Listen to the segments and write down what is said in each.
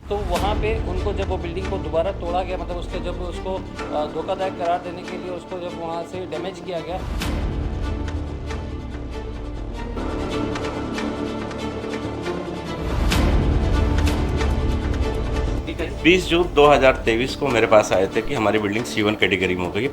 तो वहाँ पे उनको जब वो बिल्डिंग को दोबारा तोड़ा गया, मतलब उसके जब उसको धोखादायक करार देने के लिए उसको जब वहाँ से डैमेज किया गया। 20 जून 2023 को मेरे पास आए थे कि हमारी बिल्डिंग C1 कैटेगरी में हो गई।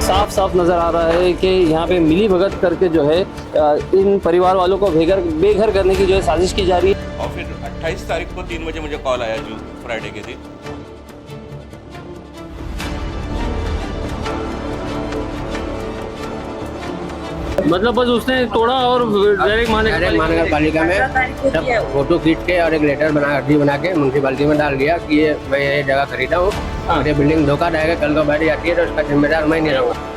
साफ साफ नज़र आ रहा है कि यहाँ पे मिली भगत करके जो है इन परिवार वालों को बेघर करने की जो है साजिश की जा रही है। और फिर 28 तारीख को 3 बजे मुझे कॉल आया जो फ्राइडे के दिन। मतलब बस उसने तोड़ा और डायरेक्ट महानगर पालिका में सब फोटो खींच के और एक लेटर अर्जी बना के म्यूनसिपालिटी में डाल दिया कि ये मैं ये जगह खरीदा हूँ और ये बिल्डिंग धोखा रहेगा, कल को बैठ जाती है तो उसका जिम्मेदार मैं नहीं रहूँगा।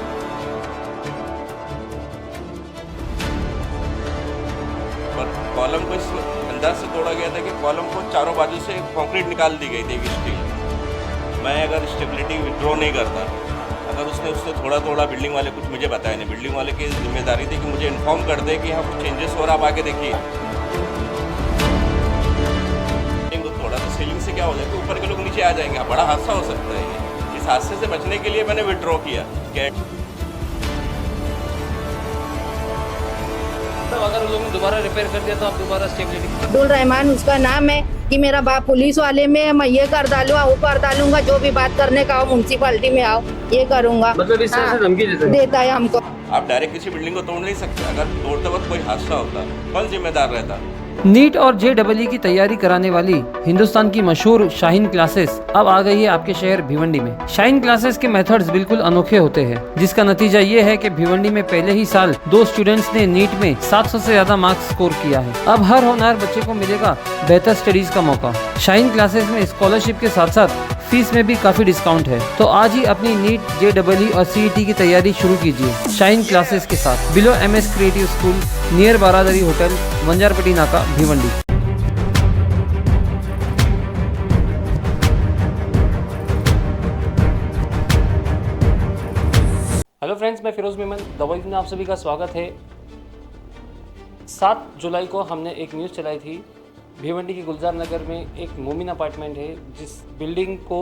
और कॉलम को इस अंदाज से तोड़ा गया था कि कॉलम को चारों बाजू से कंक्रीट निकाल दी गई थी स्टील। मैं अगर स्टेबिलिटी विड्रॉ नहीं करता, अगर उसने थोड़ा थोड़ा बिल्डिंग वाले कुछ मुझे बताया नहीं, बिल्डिंग वाले की जिम्मेदारी थी कि मुझे इन्फॉर्म कर दे कि यहाँ कुछ चेंजेस हो रहा, आप आके देखिए। थोड़ा तो सीलिंग से क्या हो जाए कि ऊपर के लोग नीचे आ जाएंगे, बड़ा हादसा हो सकता है ये। इस हादसे से बचने के लिए मैंने विड्रॉ किया। अगर उन लोगों ने दोबारा रिपेयर कर दिया तो आप दोबारा स्टेबिलिटी। अब्दुल रहमान उसका नाम है कि मेरा बाप पुलिस वाले में, मैं ये कर डालूंगा वो कर डालूंगा, जो भी बात करने का हो म्यूनसिपालिटी में आओ ये करूंगा। मतलब इस तरह से धमकी देता है हमको। आप डायरेक्ट किसी बिल्डिंग को तोड़ नहीं सकते, अगर तोड़ते वक्त कोई हादसा होता कौन जिम्मेदार रहता। नीट और JEE की तैयारी कराने वाली हिंदुस्तान की मशहूर शाहीन क्लासेस अब आ गई है आपके शहर भिवंडी में। शाहीन क्लासेस के मेथड्स बिल्कुल अनोखे होते हैं, जिसका नतीजा ये है कि भिवंडी में पहले ही साल 2 स्टूडेंट्स ने नीट में 700 से ज्यादा मार्क्स स्कोर किया है। अब हर होनहार बच्चे को मिलेगा बेहतर स्टडीज का मौका। शाहीन क्लासेस में स्कॉलरशिप के साथ साथ फीस में भी काफी डिस्काउंट है, तो आज ही अपनी नीट, JEE और CET की तैयारी शुरू कीजिए शाहीन क्लासेस के साथ। Below MS creative school, near Baradari hotel, Vanjarpatti Naka, Bhiwandi. Hello friends, मैं फिरोज मेमन दवाई में आप सभी का स्वागत है। 7 जुलाई को हमने एक न्यूज़ चलाई थी। भिवंडी के गुलजार नगर में एक मोमिन अपार्टमेंट है, जिस बिल्डिंग को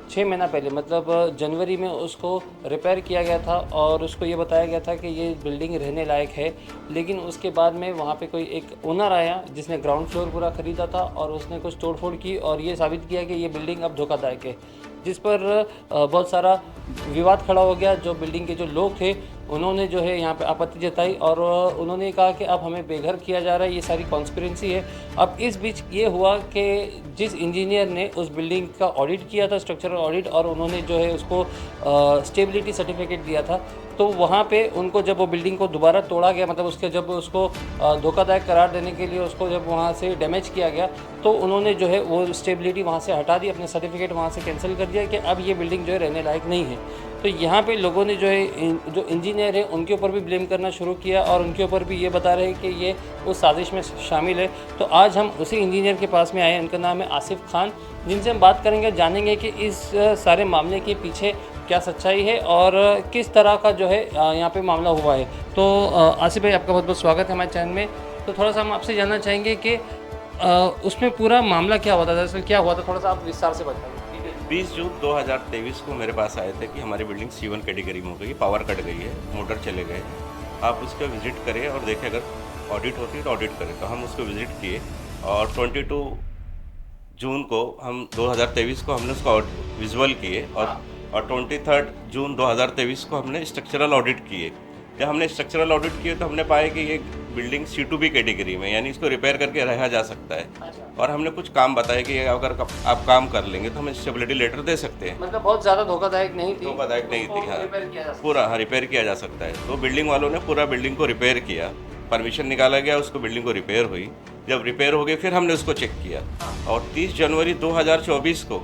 6 महीना पहले मतलब जनवरी में उसको रिपेयर किया गया था और उसको ये बताया गया था कि ये बिल्डिंग रहने लायक है। लेकिन उसके बाद में वहाँ पे कोई एक ओनर आया जिसने ग्राउंड फ्लोर पूरा ख़रीदा था और उसने कुछ तोड़फोड़ की और ये साबित किया कि ये बिल्डिंग अब धोखादायक है, जिस पर बहुत सारा विवाद खड़ा हो गया। जो बिल्डिंग के जो लोग थे उन्होंने जो है यहाँ पे आपत्ति जताई और उन्होंने कहा कि अब हमें बेघर किया जा रहा है, ये सारी कॉन्स्पिरेंसी है। अब इस बीच ये हुआ कि जिस इंजीनियर ने उस बिल्डिंग का ऑडिट किया था, स्ट्रक्चरल ऑडिट, और उन्होंने जो है उसको स्टेबिलिटी सर्टिफिकेट दिया था, तो वहाँ पे उनको जब वो बिल्डिंग को दोबारा तोड़ा गया, मतलब उसके जब उसको धोखादायक करार देने के लिए उसको जब वहाँ से डैमेज किया गया, तो उन्होंने जो है वो स्टेबिलिटी वहाँ से हटा दी, अपने सर्टिफिकेट वहाँ से कैंसिल कर दिया कि अब ये बिल्डिंग जो है रहने लायक नहीं है। तो यहाँ पे लोगों ने जो है जो इंजीनियर है उनके ऊपर भी ब्लेम करना शुरू किया और उनके ऊपर भी ये बता रहे हैं कि ये उस साजिश में शामिल है। तो आज हम उसी इंजीनियर के पास में आए, उनका नाम है आसिफ खान, जिनसे हम बात करेंगे, जानेंगे कि इस सारे मामले के पीछे क्या सच्चाई है और किस तरह का जो है यहाँ पे मामला हुआ है। तो आसिफ भाई, आपका बहुत बहुत स्वागत है हमारे चैनल में। तो थोड़ा सा हम आपसे जानना चाहेंगे कि उसमें पूरा मामला क्या हुआ था, दरअसल क्या हुआ था, थोड़ा सा आप विस्तार से बताइए। 20 जून 2023 को मेरे पास आए थे कि हमारी बिल्डिंग C1 कैटेगरी में हो गई, पावर कट गई है, मोटर चले गए, आप उसका विज़िट करें और देखें अगर ऑडिट होती है तो ऑडिट करें। तो हम उसको विज़िट किए और 22 जून को हम 2023 को हमने उसका विजुअल किए और 23 जून 2023 को हमने स्ट्रक्चरल ऑडिट किए। जब हमने स्ट्रक्चरल ऑडिट किए तो हमने पाया कि ये बिल्डिंग C2B कैटेगरी में, यानी इसको रिपेयर करके रहा जा सकता है। और हमने कुछ काम बताया कि अगर आप काम कर लेंगे तो हम स्टेबिलिटी लेटर दे सकते हैं। मतलब बहुत ज़्यादा धोखादायक नहीं थी, धोखादायक नहीं थी, हाँ, पूरा रिपेयर किया जा सकता है। तो बिल्डिंग वालों ने पूरा बिल्डिंग को रिपेयर किया, परमिशन निकाला गया, उसको बिल्डिंग को रिपेयर हुई। जब रिपेयर हो गई फिर हमने उसको चेक किया और 30 जनवरी 2024 को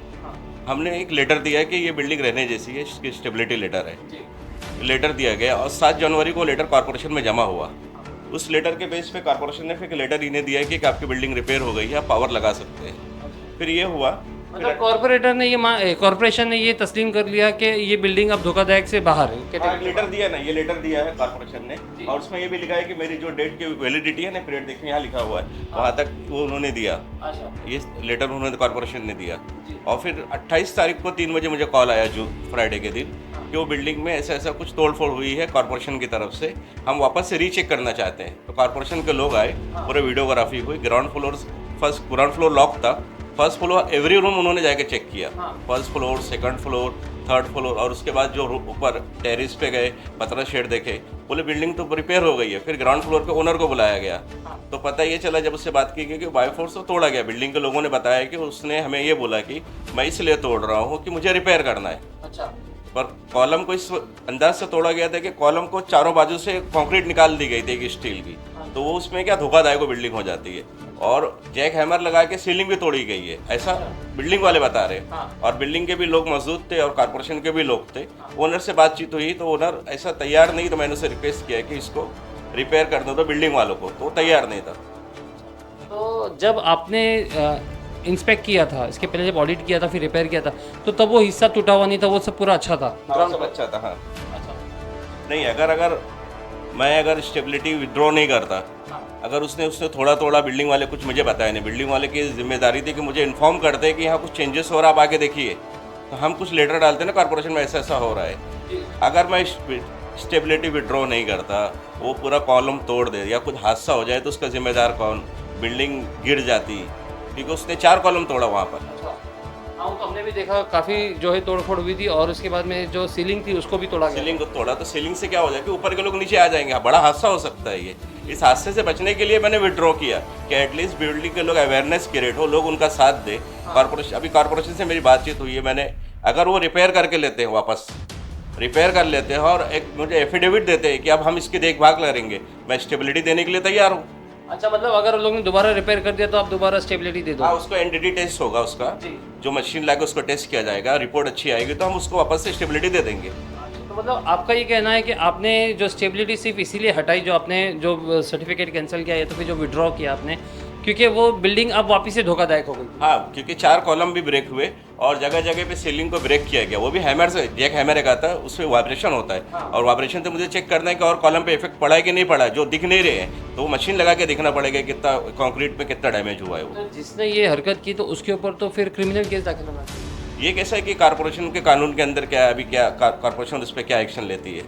हमने एक लेटर दिया कि ये बिल्डिंग रहने जैसी है, इसकी स्टेबिलिटी लेटर है, लेटर दिया गया। और 7 जनवरी को लेटर कॉर्पोरेशन में जमा हुआ। उस लेटर के बेस पे कॉर्पोरेशन ने फिर लेटर इन्हें दिया कि आपकी बिल्डिंग रिपेयर हो गई है, आप पावर लगा सकते हैं। फिर ये हुआ मतलब कॉर्पोरेशन ने ये तस्लीम कर लिया कि ये बिल्डिंग अब धोखादायक से बाहर है। हाँ, लेटर दिया ना, ये लेटर दिया है कॉर्पोरेशन ने, और उसमें ये भी लिखा है कि मेरी जो डेट की वैलिडिटी है ना, पीरियड देखिए यहाँ लिखा हुआ है, वहाँ तक वो उन्होंने दिया। अच्छा। ये लेटर उन्होंने कॉर्पोरेशन ने दिया। और फिर 28 तारीख को 3 बजे मुझे कॉल आया, जो फ्राइडे के दिन, कि वो बिल्डिंग में ऐसा ऐसा कुछ तोड़फोड़ हुई है कॉर्पोरेशन की तरफ से, हम वापस से रीचेक करना चाहते हैं। तो कॉर्पोरेशन के लोग आए, पूरे वीडियोग्राफी हुई, ग्राउंड फ्लोर लॉक था, फर्स्ट फ्लोर एवरी रूम उन्होंने जाके चेक किया, first floor, second floor, third floor, और उसके बाद जो ऊपर टेरिस पे गए, पतरा शेड देखे, बोले बिल्डिंग तो रिपेयर हो गई है। फिर ग्राउंड फ्लोर पे ओनर को बुलाया गया, तो पता ये चला जब उससे बात की गई कि बाय फोर्स तो तोड़ा गया। बिल्डिंग के लोगों ने बताया कि उसने हमें ये बोला कि मैं इसलिए तोड़ रहा हूँ कि मुझे रिपेयर करना है। अच्छा। पर कॉलम को इस अंदाज से तोड़ा गया था कि कॉलम को चारों बाजू से कंक्रीट निकाल दी गई थी एक स्टील की, तो वो उसमें क्या धोखादायक बिल्डिंग हो जाती है। और जैक हैमर लगा के सीलिंग भी तोड़ी गई है, ऐसा बिल्डिंग वाले बता रहे हैं। और बिल्डिंग के भी लोग मौजूद थे और कॉर्पोरेशन के भी लोग थे। ओनर से बातचीत हुई तो ओनर ऐसा तैयार नहीं, तो मैंने उसे रिक्वेस्ट किया कि इसको रिपेयर कर दो, तो बिल्डिंग वालों को, तो वो तैयार नहीं था। तो जब आपने इंस्पेक्ट किया था, इसके पहले जब ऑडिट किया था, फिर रिपेयर किया था, तो तब वो हिस्सा टूटा हुआ नहीं था, वो सब पूरा अच्छा था? सब अच्छा था। हाँ, नहीं, अगर स्टेबिलिटी विड्रॉ नहीं करता, अगर उसने थोड़ा बिल्डिंग वाले कुछ मुझे बताया नहीं, बिल्डिंग वाले की जिम्मेदारी थी कि मुझे इन्फॉर्म करते कि यहाँ कुछ चेंजेस हो रहा है, आप आके देखिए, तो हम कुछ लेटर डालते ना कॉर्पोरेशन में ऐसा हो रहा है। अगर मैं स्टेबिलिटी विड्रॉ नहीं करता, वो पूरा कॉलम तोड़ दे या कुछ हादसा हो जाए तो उसका जिम्मेदार कौन? बिल्डिंग गिर जाती, क्योंकि उसने 4 कॉलम तोड़ा वहाँ पर। हाँ, तो हमने भी देखा काफ़ी जो है तोड़फोड़ हुई थी, और उसके बाद में जो सीलिंग थी उसको भी तोड़ा गया। सीलिंग को तोड़ा, तो सीलिंग से क्या हो जाए कि ऊपर के लोग नीचे आ जाएंगे, बड़ा हादसा हो सकता है ये। इस हादसे से बचने के लिए मैंने विड्रॉ किया कि एटलीस्ट बिल्डिंग के लोग अवेयरनेस क्रिएट हो, लोग उनका साथ दे। कॉर्पोरेशन से मेरी बातचीत हुई है, मैंने अगर वो रिपेयर करके लेते हैं, वापस रिपेयर कर लेते हैं और एक मुझे एफिडेविट देते हैं कि अब हम इसकी देखभाल करेंगे, मैं स्टेबिलिटी देने के लिए तैयार हूँ। अच्छा, मतलब अगर उन लोगों ने दोबारा रिपेयर कर दिया तो आप दोबारा स्टेबिलिटी दे दो? हाँ, उसको एनडीटी टेस्ट होगा, उसका जो मशीन लाके उसको टेस्ट किया जाएगा, रिपोर्ट अच्छी आएगी तो हम उसको वापस से स्टेबिलिटी दे देंगे। तो मतलब आपका ये कहना है कि आपने जो स्टेबिलिटी सिर्फ इसीलिए हटाई, जो आपने जो सर्टिफिकेट कैंसिल किया या तो फिर जो विड्रॉ किया आपने, क्योंकि वो बिल्डिंग अब वापस से धोखादायक हो गई? हाँ, क्योंकि 4 कॉलम भी ब्रेक हुए और जगह जगह पे सीलिंग को ब्रेक किया गया, वो भी हैमर से। जैक हैमर एक आता है, उसमें वाइब्रेशन होता है, और वाइब्रेशन से मुझे चेक करना है कि और कॉलम पे इफेक्ट पड़ा है कि नहीं पड़ा है। जो दिख नहीं रहे हैं तो वो मशीन लगा के देखना पड़ेगा कितना कंक्रीट में कितना डैमेज हुआ है वो। तो जिसने ये हरकत की तो उसके ऊपर तो फिर क्रिमिनल केस दाखिल होना चाहिए। ये कैसा है कि कॉर्पोरेशन के कानून के अंदर क्या है, अभी क्या कॉर्पोरेशन उस पर क्या एक्शन लेती है,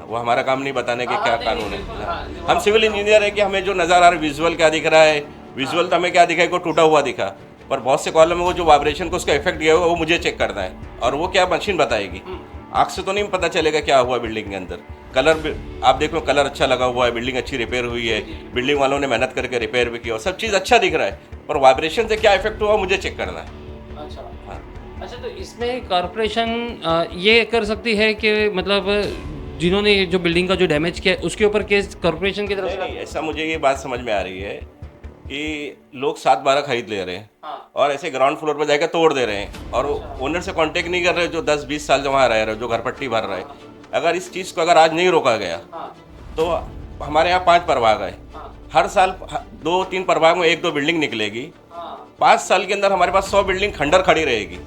वो हमारा काम नहीं बताने के क्या कानून है। हम सिविल इंजीनियर है कि हमें जो नज़र आ रहा है, विजुअल क्या दिख रहा है, विजुअल तो हमें क्या दिखा है, को टूटा हुआ दिखा, पर बहुत से कॉलम में वो जो वाइब्रेशन को उसका इफेक्ट गया हुआ वो मुझे चेक करना है, और वो क्या मशीन बताएगी। आँख से तो नहीं पता चलेगा क्या हुआ बिल्डिंग के अंदर। कलर आप देखो, कलर अच्छा लगा हुआ है, बिल्डिंग अच्छी रिपेयर हुई है, बिल्डिंग वालों ने मेहनत करके रिपेयर भी किया, सब चीज़ अच्छा दिख रहा है, पर वाइब्रेशन से क्या इफेक्ट हुआ मुझे चेक करना है। अच्छा। हाँ, अच्छा, तो इसमें कॉर्पोरेशन ये कर सकती है कि मतलब जिन्होंने जो बिल्डिंग का जो डैमेज किया है उसके ऊपर केस कॉर्पोरेशन की तरफ से? नहीं, ऐसा मुझे ये बात समझ में आ रही है कि लोग 7-12 खरीद ले रहे हैं और ऐसे ग्राउंड फ्लोर पर जाकर तोड़ दे रहे हैं, और ओनर से कांटेक्ट नहीं कर रहे जो 10-20 साल वहाँ रह रहे, जो घर पट्टी भर रहे। अगर इस चीज़ को अगर आज नहीं रोका गया तो हमारे यहाँ 5 प्रभाग है, हर साल 2-3 प्रभाग में 1-2 बिल्डिंग निकलेगी, 5 साल के अंदर हमारे पास 100 बिल्डिंग खंडर खड़ी रहेगी,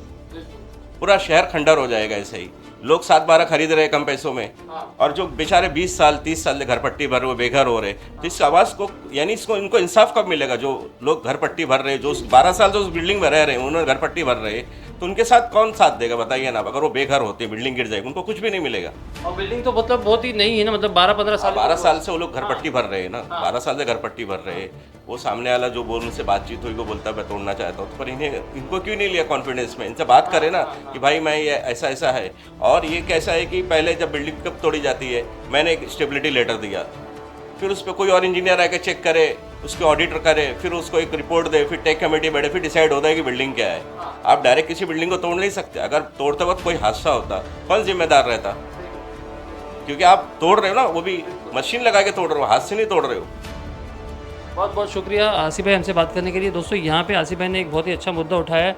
पूरा शहर खंडर हो जाएगा। ऐसे ही लोग 7-12 खरीद रहे कम पैसों में, और जो बेचारे 20 साल 30 साल से घर पट्टी भर रहे, बेघर हो रहे, तो इस आवाज़ को यानी इनको इंसाफ कब मिलेगा? जो लोग घर पट्टी भर रहे, जो 12 साल जो उस बिल्डिंग में रह रहे हैं, उन्होंने घर पट्टी भर रहे, तो उनके साथ कौन साथ देगा बताइए ना? अगर वो बेघर होते, बिल्डिंग गिर जाएगी, उनको कुछ भी नहीं मिलेगा। और बिल्डिंग तो मतलब बहुत ही नहीं है ना, मतलब 12-15 साल 12 साल से वो लोग घर पट्टी भर रहे हैं ना, 12 साल से घर पट्टी भर रहे हैं। वो सामने वाला जो बोल उनसे बातचीत हुई, वो बोलता है मैं तोड़ना चाहता हूँ, तो पर इनको क्यों नहीं लिया कॉन्फिडेंस में? इनसे बात करें ना कि भाई मैं ये ऐसा है। और ये कैसा है कि पहले जब बिल्डिंग कब तोड़ी जाती है, मैंने एक स्टेबिलिटी लेटर दिया, फिर उस पर कोई और इंजीनियर आके चेक करे, उसके ऑडिटर करे, फिर उसको एक रिपोर्ट दे, फिर टेक कमेटी बैठे, फिर डिसाइड होता है कि बिल्डिंग क्या है। आप डायरेक्ट किसी बिल्डिंग को तोड़ नहीं सकते। अगर तोड़ते वक्त कोई हादसा होता, कौन जिम्मेदार रहता? क्योंकि आप तोड़ रहे हो ना, वो भी मशीन लगा के तोड़ रहे हो, हाथ से नहीं तोड़ रहे हो। बहुत बहुत शुक्रिया आसिफ भाई हमसे बात करने के लिए। दोस्तों, यहाँ पे आसिफ भाई ने एक बहुत ही अच्छा मुद्दा उठाया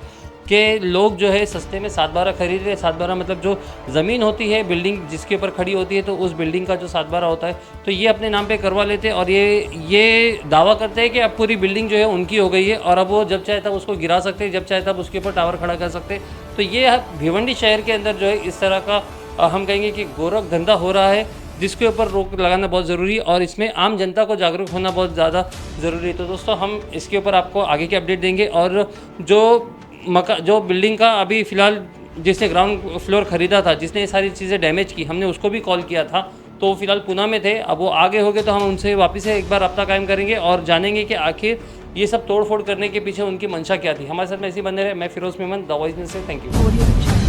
कि लोग जो है सस्ते में 7/12 खरीद रहे। 7/12 मतलब जो ज़मीन होती है बिल्डिंग जिसके ऊपर खड़ी होती है, तो उस बिल्डिंग का जो 7/12 होता है तो ये अपने नाम पे करवा लेते हैं और ये दावा करते हैं कि अब पूरी बिल्डिंग जो है उनकी हो गई है और अब वो जब चाहे तब उसको गिरा सकते हैं, जब चाहे तब उसके ऊपर टावर खड़ा कर सकते हैं। तो ये भिवंडी शहर के अंदर जो है इस तरह का हम कहेंगे कि गोरख धंधा हो रहा है, जिसके ऊपर रोक लगाना बहुत ज़रूरी है और इसमें आम जनता को जागरूक होना बहुत ज़्यादा ज़रूरी है। तो दोस्तों हम इसके ऊपर आपको आगे की अपडेट देंगे और जो बिल्डिंग का अभी फ़िलहाल जिसने ग्राउंड फ्लोर ख़रीदा था, जिसने ये सारी चीज़ें डैमेज की, हमने उसको भी कॉल किया था। तो वो फ़िलहाल पुणे में थे, अब वो आगे हो गए तो हम उनसे वापस से एक बार रब्ता कायम करेंगे और जानेंगे कि आखिर ये सब तोड़ फोड़ करने के पीछे उनकी मंशा क्या थी। हमारे साथ में ऐसी बने रहे। मैं Firoz Memon, the voice news से। Thank you.